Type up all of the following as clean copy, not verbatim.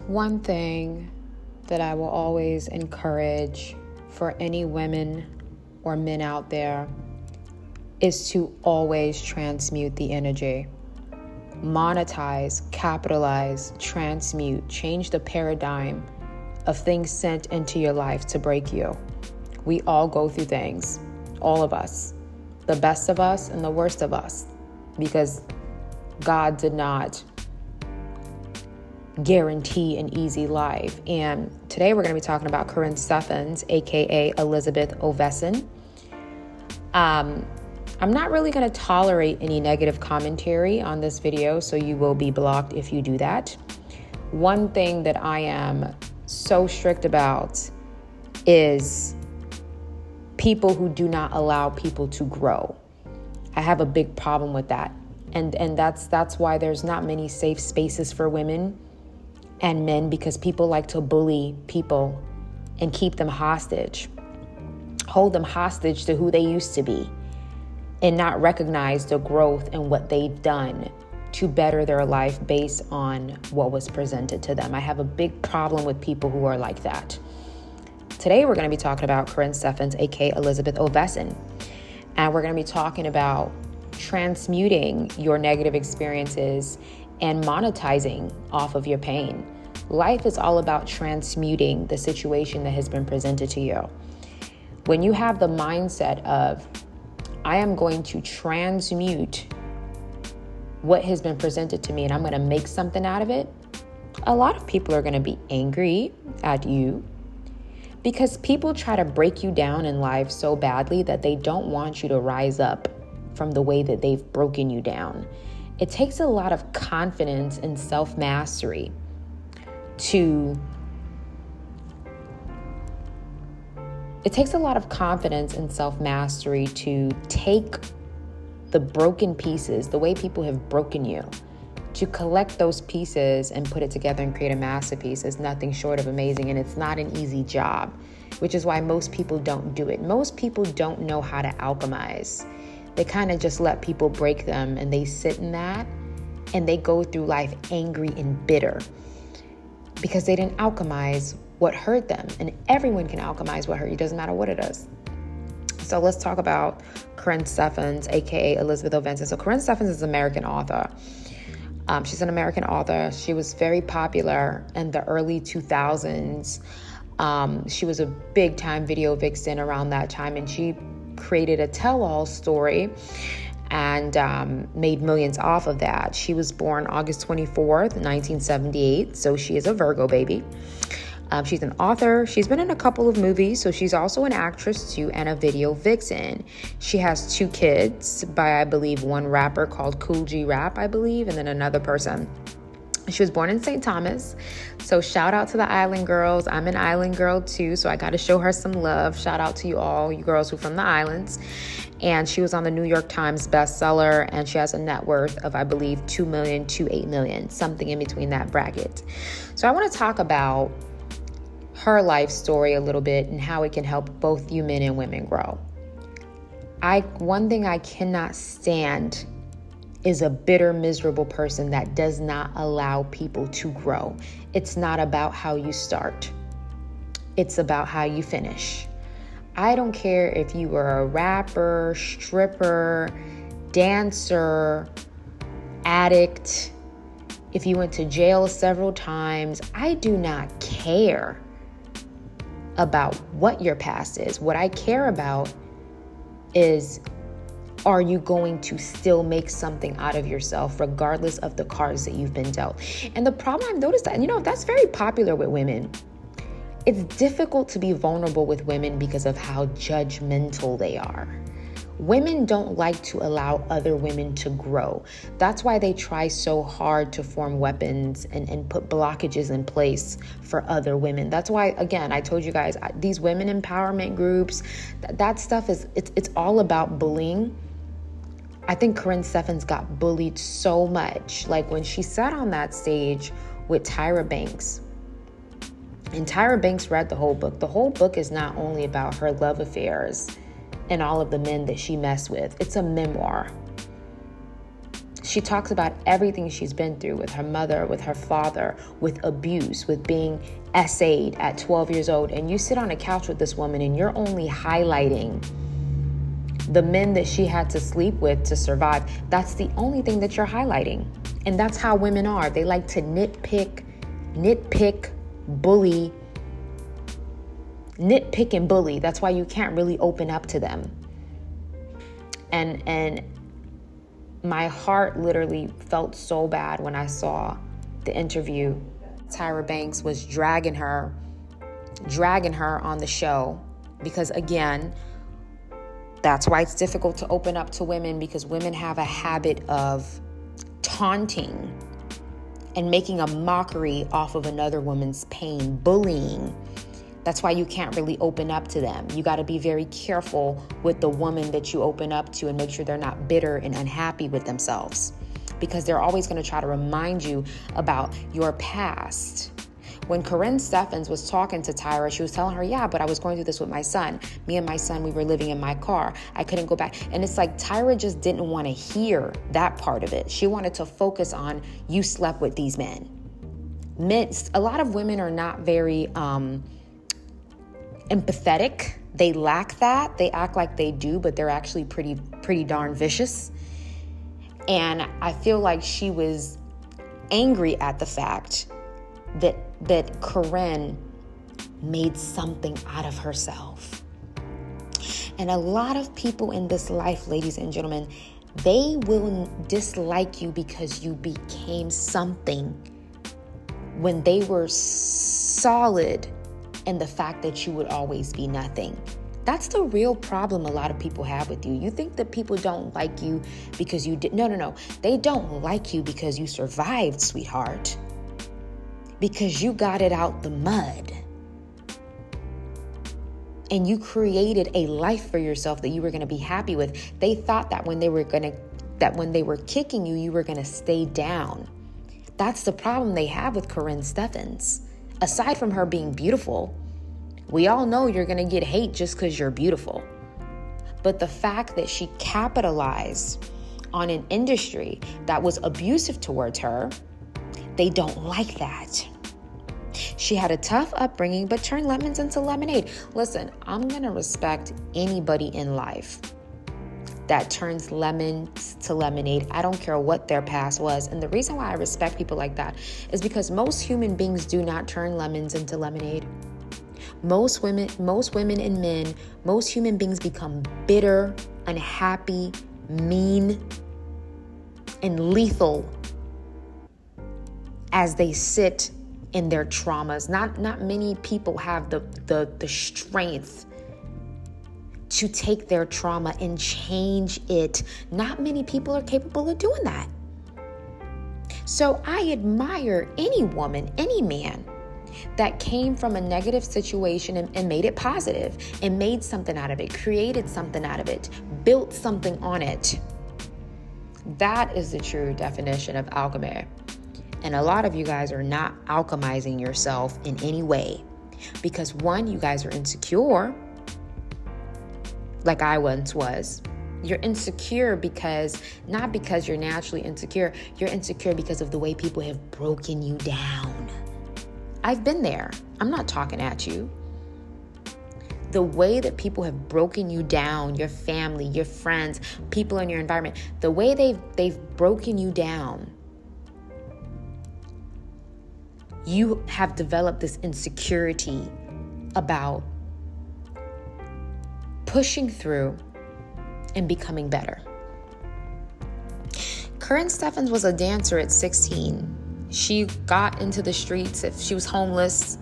One thing that I will always encourage for any women or men out there is to always transmute the energy. Monetize, capitalize, transmute, change the paradigm of things sent into your life to break you. We all go through things, all of us, the best of us and the worst of us, because God did not guarantee an easy life. And today we're going to be talking about Karinne Steffans, aka Elizabeth Ovesen. I'm not really going to tolerate any negative commentary on this video, so you will be blocked if you do that. One thing that I am so strict about is people who do not allow people to grow. I have a big problem with that. And that's why there's not many safe spaces for women and men, because people like to bully people and keep them hostage, hold them hostage to who they used to be, and not recognize the growth and what they've done to better their life based on what was presented to them. I have a big problem with people who are like that. Today, we're going to be talking about Karinne Steffans, aka Elizabeth Ovesen. And we're going to be talking about transmuting your negative experiences and monetizing off of your pain. Life is all about transmuting the situation that has been presented to you. When you have the mindset of, I am going to transmute what has been presented to me and I'm going to make something out of it, a lot of people are going to be angry at you because people try to break you down in life so badly that they don't want you to rise up from the way that they've broken you down. It takes a lot of confidence and self-mastery to take the broken pieces, the way people have broken you, to collect those pieces and put it together and create a masterpiece is nothing short of amazing. And it's not an easy job, which is why most people don't do it. Most people don't know how to alchemize. They kind of just let people break them and they sit in that and they go through life angry and bitter because they didn't alchemize what hurt them. And everyone can alchemize what hurt you. It doesn't matter what it is. So let's talk about Karinne Steffans, aka Elizabeth Ovesen. So Karinne Steffans is an American author. She's an American author. She was very popular in the early 2000s. She was a big time video vixen around that time, and she created a tell-all story and made millions off of that. She was born August 24th, 1978. So she is a Virgo baby. She's an author. She's been in a couple of movies, so she's also an actress too and a video vixen. She has 2 kids by, I believe, one rapper called Cool G Rap, I believe, and then another person. She was born in St. Thomas, so shout out to the island girls. I'm an island girl too, so I got to show her some love. Shout out to you all, you girls who are from the islands. And she was on the New York Times bestseller, and she has a net worth of, I believe, $2 million to $8 million, something in between that bracket. So I want to talk about her life story a little bit and how it can help both you men and women grow. One thing I cannot stand is a bitter, miserable person that does not allow people to grow. It's not about how you start. It's about how you finish. I don't care if you were a rapper, stripper, dancer, addict, if you went to jail several times. I do not care about what your past is. What I care about is, are you going to still make something out of yourself regardless of the cards that you've been dealt? And the problem I've noticed that, that's very popular with women. It's difficult to be vulnerable with women because of how judgmental they are. Women don't like to allow other women to grow. That's why they try so hard to form weapons and put blockages in place for other women. That's why, again, I told you guys, these women empowerment groups, that stuff it's all about bullying. I think Karinne Steffans got bullied so much. Like when she sat on that stage with Tyra Banks, and Tyra Banks read the whole book. The whole book is not only about her love affairs and all of the men that she messed with. It's a memoir. She talks about everything she's been through with her mother, with her father, with abuse, with being essayed at 12 years old. And you sit on a couch with this woman and you're only highlighting the men that she had to sleep with to survive. That's the only thing that you're highlighting. And that's how women are. They like to nitpick, bully, nitpick and bully. That's why you can't really open up to them. And my heart literally felt so bad when I saw the interview. Tyra Banks was dragging her on the show because, again, that's why it's difficult to open up to women, because women have a habit of taunting and making a mockery off of another woman's pain, bullying. That's why you can't really open up to them. You got to be very careful with the woman that you open up to and make sure they're not bitter and unhappy with themselves, because they're always going to try to remind you about your past. When Karinne Steffans was talking to Tyra, she was telling her, yeah, but I was going through this with my son. Me and my son, we were living in my car. I couldn't go back. And it's like Tyra just didn't want to hear that part of it. She wanted to focus on, you slept with these men. A lot of women are not very empathetic. They lack that. They act like they do, but they're actually pretty darn vicious. And I feel like she was angry at the fact that Karinne made something out of herself. And a lot of people in this life, ladies and gentlemen, they will dislike you because you became something when they were solid in the fact that you would always be nothing. That's the real problem a lot of people have with you. You think that people don't like you because you did. No. They don't like you because you survived, sweetheart. Because you got it out the mud. And you created a life for yourself that you were going to be happy with. They thought that when they were kicking you, you were going to stay down. That's the problem they have with Karinne Steffans. Aside from her being beautiful, we all know you're going to get hate just because you're beautiful. But the fact that she capitalized on an industry that was abusive towards her, they don't like that. She had a tough upbringing, but turned lemons into lemonade. Listen, I'm going to respect anybody in life that turns lemons to lemonade. I don't care what their past was. And the reason why I respect people like that is because most human beings do not turn lemons into lemonade. Most women and men, most human beings become bitter, unhappy, mean, and lethal as they sit in their traumas. Not many people have the strength to take their trauma and change it. Not many people are capable of doing that. So I admire any woman, any man that came from a negative situation and made it positive and made something out of it, created something out of it, built something on it. That is the true definition of alchemy. And a lot of you guys are not alchemizing yourself in any way because, one, you guys are insecure, like I once was. You're insecure not because you're naturally insecure. You're insecure because of the way people have broken you down. I've been there. I'm not talking at you. The way that people have broken you down, your family, your friends, people in your environment, the way they've broken you down, you have developed this insecurity about pushing through and becoming better. Karinne Steffans was a dancer at 16. She got into the streets. If she was homeless,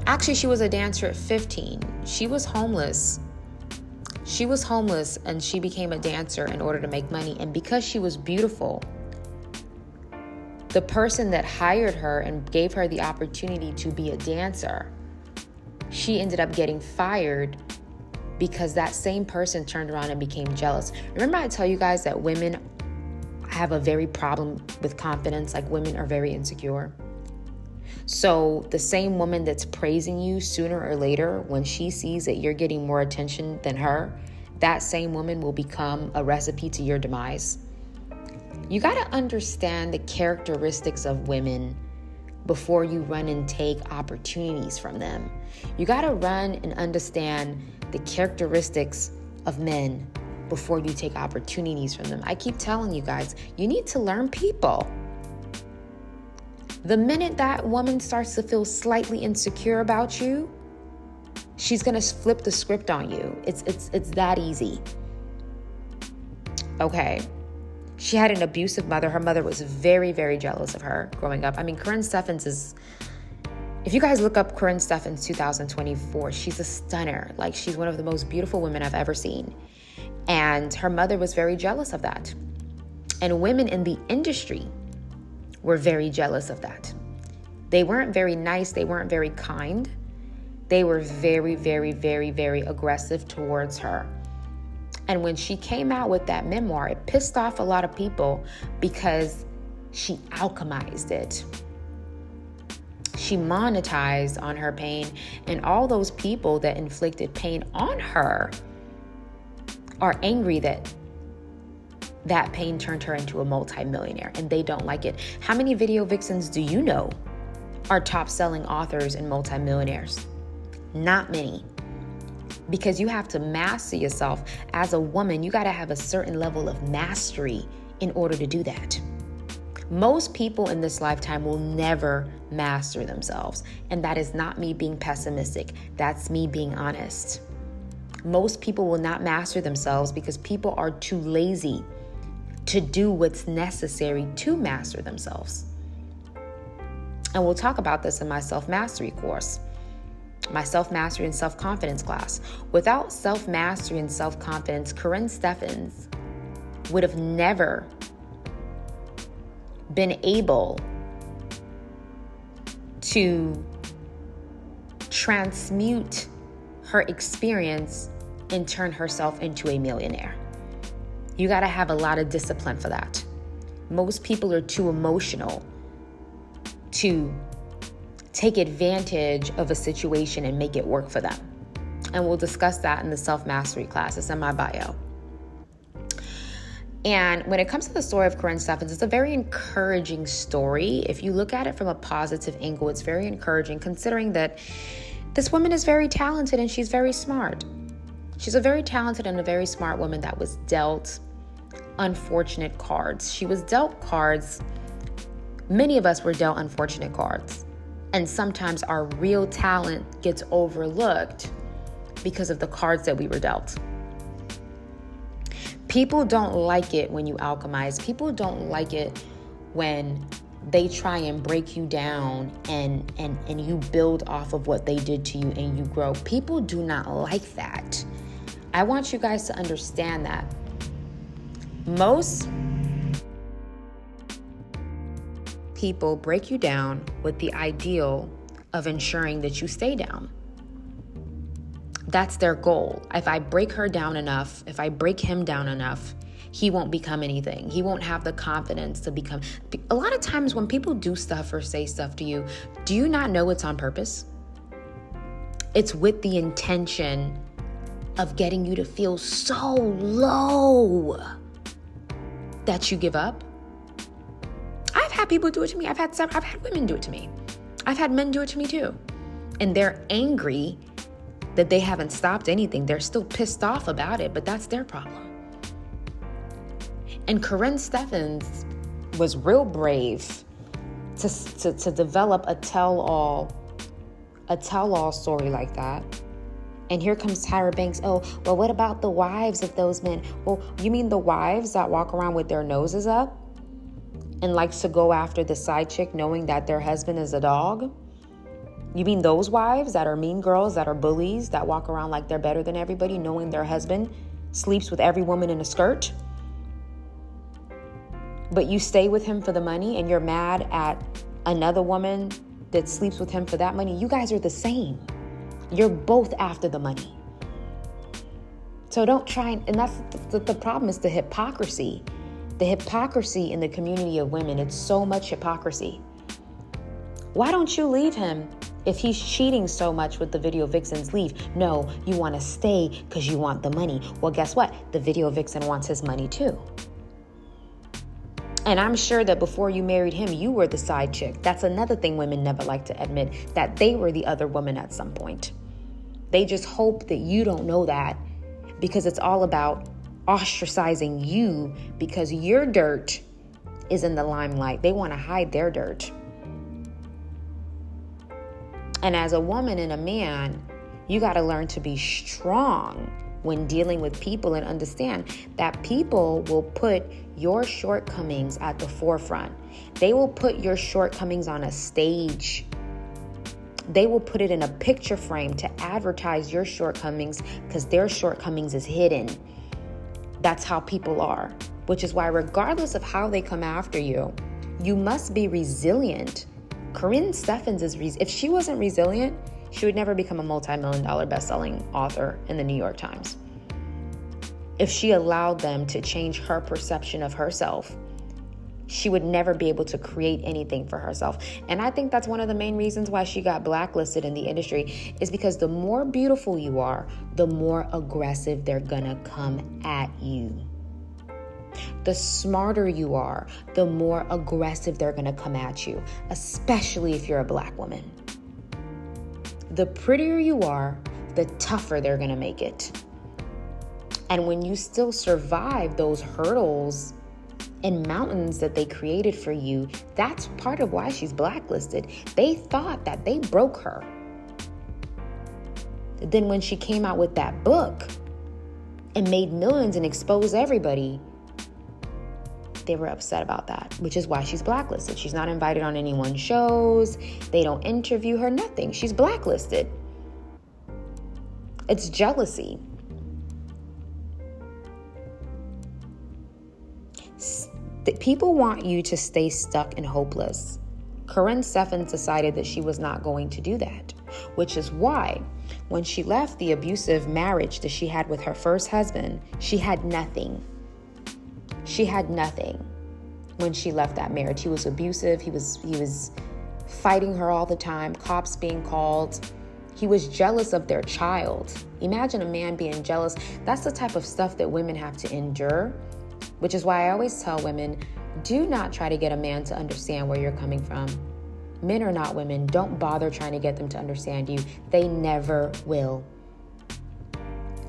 actually she was a dancer at 15. She was homeless. She was homeless and she became a dancer in order to make money. And because she was beautiful, the person that hired her and gave her the opportunity to be a dancer, she ended up getting fired because that same person turned around and became jealous. Remember I tell you guys that women have a very problem with confidence, like women are very insecure. So the same woman that's praising you, sooner or later, when she sees that you're getting more attention than her, that same woman will become a recipe to your demise. You got to understand the characteristics of women before you run and take opportunities from them. You got to run and understand the characteristics of men before you take opportunities from them. I keep telling you guys, you need to learn people. The minute that woman starts to feel slightly insecure about you, she's going to flip the script on you. It's that easy. Okay. She had an abusive mother. Her mother was very, very jealous of her growing up. I mean, Karinne Steffans is, if you guys look up Karinne Steffans 2024, she's a stunner. Like, she's one of the most beautiful women I've ever seen. And her mother was very jealous of that. And women in the industry were very jealous of that. They weren't very nice. They weren't very kind. They were very, very, very, very aggressive towards her. And when she came out with that memoir, it pissed off a lot of people because she alchemized it. She monetized on her pain, and all those people that inflicted pain on her are angry that that pain turned her into a multimillionaire, and they don't like it. How many video vixens do you know are top-selling authors and multimillionaires? Not many. Because you have to master yourself. As a woman, you got to have a certain level of mastery in order to do that. Most people in this lifetime will never master themselves. And that is not me being pessimistic. That's me being honest. Most people will not master themselves because people are too lazy to do what's necessary to master themselves. And we'll talk about this in my self-mastery course. My self-mastery and self-confidence class. Without self-mastery and self-confidence, Karinne Steffans would have never been able to transmute her experience and turn herself into a millionaire. You got to have a lot of discipline for that. Most people are too emotional to take advantage of a situation and make it work for them. And we'll discuss that in the self-mastery class. It's in my bio. And when it comes to the story of Karinne Steffans, it's a very encouraging story. If you look at it from a positive angle, it's very encouraging, considering that this woman is very talented and she's very smart. She's a very talented and a very smart woman that was dealt unfortunate cards. She was dealt cards. Many of us were dealt unfortunate cards. And sometimes our real talent gets overlooked because of the cards that we were dealt. People don't like it when you alchemize. People don't like it when they try and break you down and you build off of what they did to you and you grow. People do not like that. I want you guys to understand that. Most people break you down with the ideal of ensuring that you stay down. That's their goal. If I break her down enough, if I break him down enough, he won't become anything. He won't have the confidence to become. A lot of times when people do stuff or say stuff to you, do you not know it's on purpose? It's with the intention of getting you to feel so low that you give up. I've had people do it to me. I've had women do it to me. I've had men do it to me too. And they're angry that they haven't stopped anything. They're still pissed off about it, but that's their problem. And Karinne Steffans was real brave to develop a tell-all story like that. And here comes Tyra Banks. Oh, well, what about the wives of those men? Well, you mean the wives that walk around with their noses up and likes to go after the side chick knowing that their husband is a dog? You mean those wives that are mean girls, that are bullies, that walk around like they're better than everybody, knowing their husband sleeps with every woman in a skirt? But you stay with him for the money and you're mad at another woman that sleeps with him for that money? You guys are the same. You're both after the money. So don't try, and that's the problem, is the hypocrisy. The hypocrisy in the community of women. It's so much hypocrisy. Why don't you leave him if he's cheating so much with the video vixens? Leave. No, you want to stay because you want the money. Well, guess what? The video vixen wants his money too. And I'm sure that before you married him, you were the side chick. That's another thing women never like to admit, that they were the other woman at some point. They just hope that you don't know that, because it's all about ostracizing you because your dirt is in the limelight. They want to hide their dirt. And as a woman and a man, you got to learn to be strong when dealing with people and understand that people will put your shortcomings at the forefront. They will put your shortcomings on a stage. They will put it in a picture frame to advertise your shortcomings because their shortcomings is hidden. That's how people are, which is why regardless of how they come after you, you must be resilient. Karinne Steffans if she wasn't resilient, she would never become a multi-million-dollar best-selling author in the New York Times. If she allowed them to change her perception of herself, she would never be able to create anything for herself. And I think that's one of the main reasons why she got blacklisted in the industry, is because the more beautiful you are, the more aggressive they're gonna come at you. The smarter you are, the more aggressive they're gonna come at you, especially if you're a black woman. The prettier you are, the tougher they're gonna make it. And when you still survive those hurdles and mountains that they created for you, that's part of why she's blacklisted. They thought that they broke her. Then when she came out with that book and made millions and exposed everybody, they were upset about that, which is why she's blacklisted. She's not invited on anyone's shows. They don't interview her, nothing. She's blacklisted. It's jealousy. People want you to stay stuck and hopeless. Karinne Steffans decided that she was not going to do that, which is why when she left the abusive marriage that she had with her first husband, she had nothing. She had nothing when she left that marriage. He was abusive. He was fighting her all the time, cops being called. He was jealous of their child. Imagine a man being jealous. That's the type of stuff that women have to endure, which is why I always tell women, do not try to get a man to understand where you're coming from. Men are not women. Don't bother trying to get them to understand you. They never will.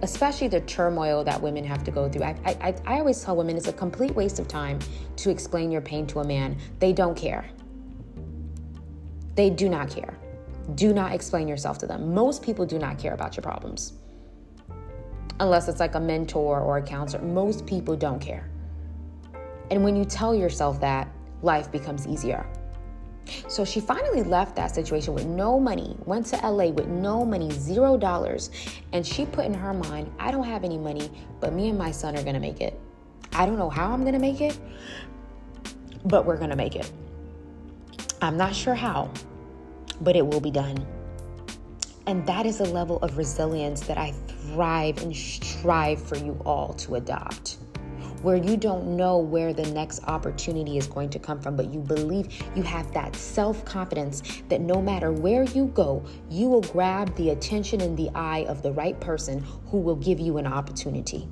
Especially the turmoil that women have to go through. I always tell women it's a complete waste of time to explain your pain to a man. They don't care. They do not care. Do not explain yourself to them. Most people do not care about your problems. Unless it's like a mentor or a counselor. Most people don't care. And when you tell yourself that, life becomes easier. So she finally left that situation with no money, went to LA with no money, $0. And she put in her mind, I don't have any money, but me and my son are going to make it. I don't know how I'm going to make it, but we're going to make it. I'm not sure how, but it will be done. And that is a level of resilience that I thrive and strive for you all to adopt, where you don't know where the next opportunity is going to come from, but you believe, you have that self-confidence that no matter where you go, you will grab the attention and the eye of the right person who will give you an opportunity.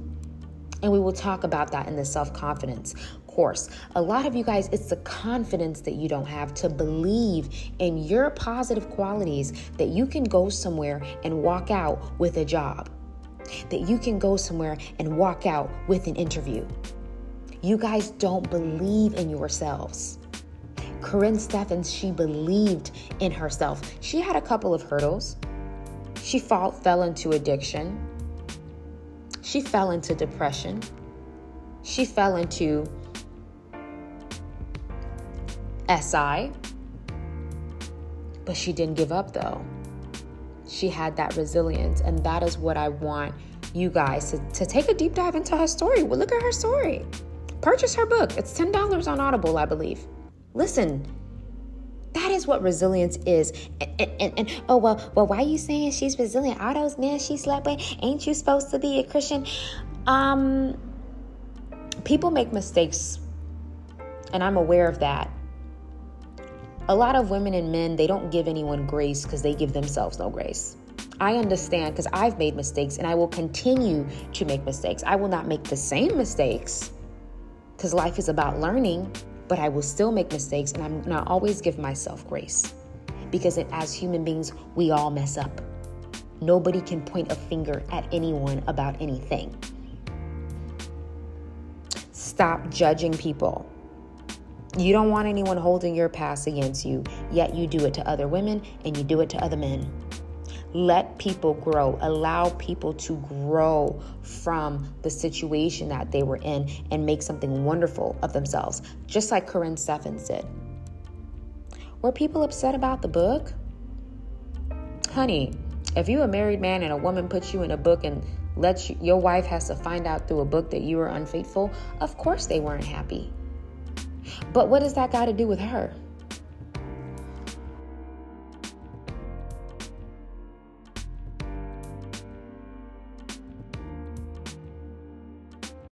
And we will talk about that in the self-confidence course. A lot of you guys, it's the confidence that you don't have to believe in your positive qualities, that you can go somewhere and walk out with a job, that you can go somewhere and walk out with an interview. You guys don't believe in yourselves. Karinne Steffans, she believed in herself. She had a couple of hurdles. She fell into addiction. She fell into depression. She fell into SI. But she didn't give up though. She had that resilience, and that is what I want you guys to take a deep dive into her story. Well, look at her story. Purchase her book. It's $10 on Audible, I believe. Listen, that is what resilience is. And well, why are you saying she's resilient? All those men she slept with, ain't you supposed to be a Christian? People make mistakes, and I'm aware of that. A lot of women and men, they don't give anyone grace because they give themselves no grace. I understand because I've made mistakes and I will continue to make mistakes. I will not make the same mistakes because life is about learning. but I will still make mistakes, and I'm going to always give myself grace, because as human beings, we all mess up. Nobody can point a finger at anyone about anything. Stop judging people. You don't want anyone holding your past against you, yet you do it to other women and you do it to other men. Let people grow. Allow people to grow from the situation that they were in and make something wonderful of themselves, just like Karinne Steffans did. Were people upset about the book? Honey, if you're a married man and a woman puts you in a book and your wife has to find out through a book that you were unfaithful, of course they weren't happy. But what does that got to do with her?